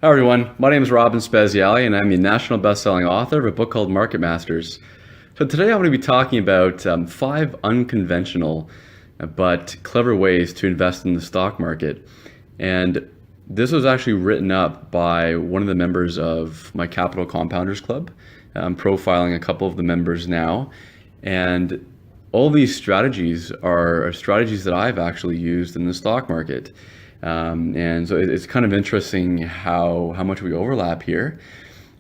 Hi everyone, my name is Robin Speziali and I'm a national best-selling author of a book called Market Masters. So today I'm going to be talking about 5 unconventional but clever ways to invest in the stock market. And this was actually written up by one of the members of my Capital Compounders Club. I'm profiling a couple of the members now. And all these strategies are strategies that I've actually used in the stock market. And so it's kind of interesting how much we overlap here.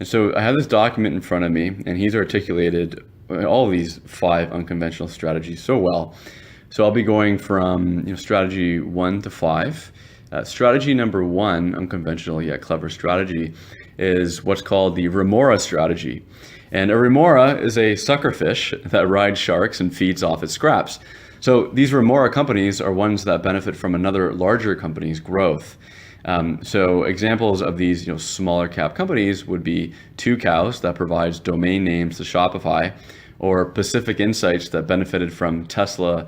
And so I have this document in front of me, and he's articulated all of these 5 unconventional strategies so well. So I'll be going from strategy 1 to 5. Strategy number 1, unconventional yet clever strategy, is what's called the remora strategy. And a remora is a suckerfish that rides sharks and feeds off its scraps. So these remora companies are ones that benefit from another larger company's growth. So examples of these smaller cap companies would be Tucows that provides domain names to Shopify, or Pacific Insights that benefited from Tesla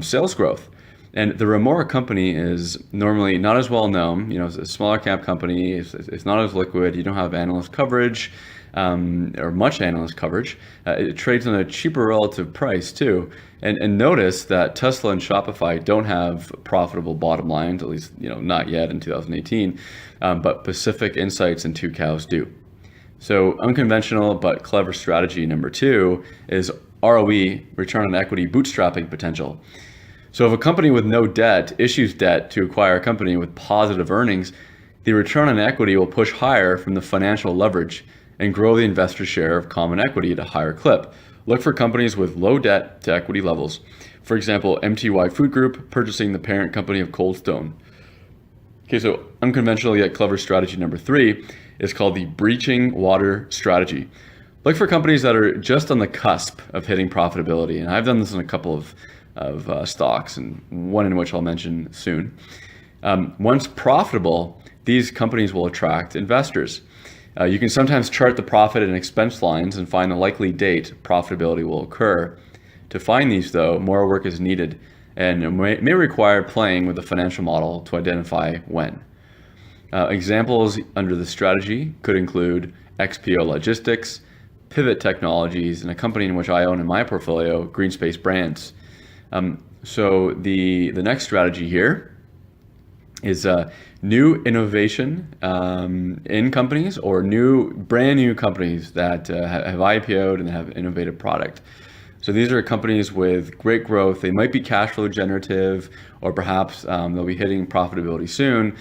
sales growth. And the remora company is normally not as well known. It's a smaller cap company. It's not as liquid. You don't have analyst coverage or much analyst coverage. It trades on a cheaper relative price too. And notice that Tesla and Shopify don't have profitable bottom lines, at least not yet in 2018. But Pacific Insights and Tucows do. So unconventional but clever strategy number 2 is ROE, return on equity bootstrapping potential. So if a company with no debt issues debt to acquire a company with positive earnings, the return on equity will push higher from the financial leverage and grow the investor share of common equity at a higher clip. Look for companies with low debt to equity levels. For example, MTY Food Group purchasing the parent company of Cold Stone. Okay, so unconventional yet clever strategy number 3 is called the breaching water strategy. Look for companies that are just on the cusp of hitting profitability. And I've done this in a couple of stocks, and one in which I'll mention soon. Once profitable, these companies will attract investors. You can sometimes chart the profit and expense lines and find the likely date profitability will occur. To find these, though, more work is needed, and it may require playing with the financial model to identify when. Examples under the strategy could include XPO Logistics, Pivot Technologies, and a company in which I own in my portfolio, Greenspace Brands. So the next strategy here is new innovation in companies, or brand new companies that have IPO'd and have innovative product. So these are companies with great growth. They might be cash flow generative, or perhaps they'll be hitting profitability soon,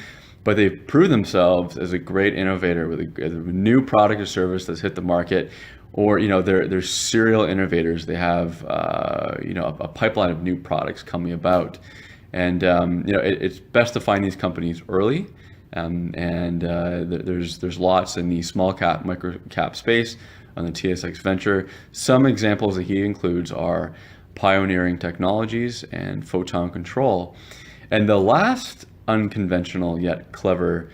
but they've proved themselves as a great innovator with a new product or service that's hit the market. Or they're serial innovators. They have a pipeline of new products coming about, and it's best to find these companies early. There's lots in the small cap, micro cap space on the TSX Venture. Some examples that he includes are Pioneering Technologies and Photon Control. And the last unconventional yet clever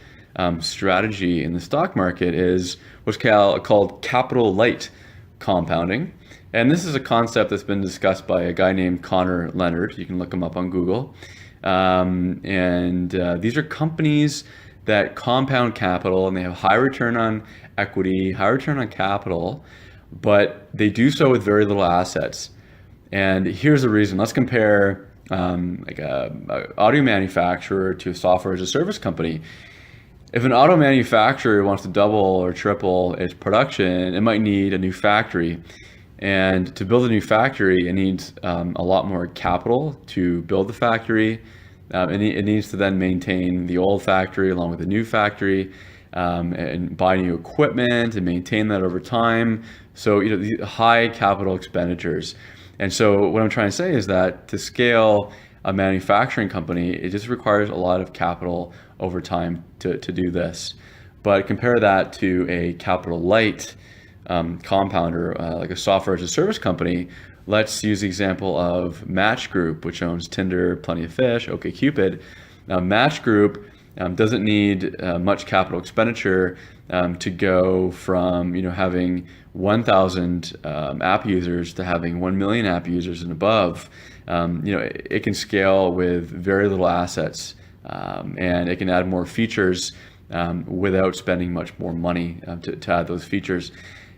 strategy in the stock market is what's called capital light compounding. And this is a concept that's been discussed by a guy named Connor Leonard. You can look him up on Google. These are companies that compound capital, and they have high return on equity, high return on capital, but they do so with very little assets. And here's the reason. Let's compare like a auto manufacturer to a software as a service company. If an auto manufacturer wants to double or triple its production, it might need a new factory. And to build a new factory, it needs a lot more capital to build the factory. It needs to then maintain the old factory along with the new factory, and buy new equipment and maintain that over time. So these high capital expenditures. And so what I'm trying to say is that to scale a manufacturing company, it just requires a lot of capital over time to do this. But compare that to a capital light compounder, like a software as a service company. Let's use the example of Match Group, which owns Tinder, Plenty of Fish, OkCupid. Now, Match Group doesn't need much capital expenditure to go from having 1,000 app users to having 1 million app users and above. It can scale with very little assets, and it can add more features without spending much more money to add those features.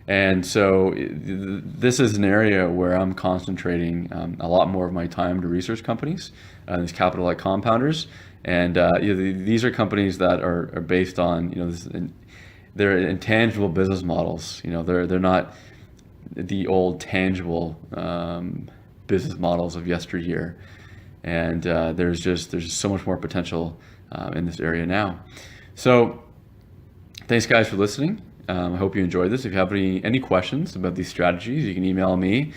And so this is an area where I'm concentrating a lot more of my time to research companies, these capital-light compounders. And these are companies that are based on, they're intangible business models. They're not the old tangible business models of yesteryear. And there's just so much more potential in this area now. So thanks guys for listening. I hope you enjoyed this. If you have any questions about these strategies, you can email me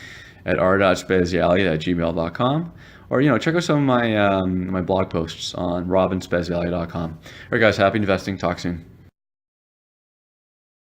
at r.spezialy@gmail.com, or check out some of my my blog posts on robinspezialy.com. All right, guys, happy investing. Talk soon.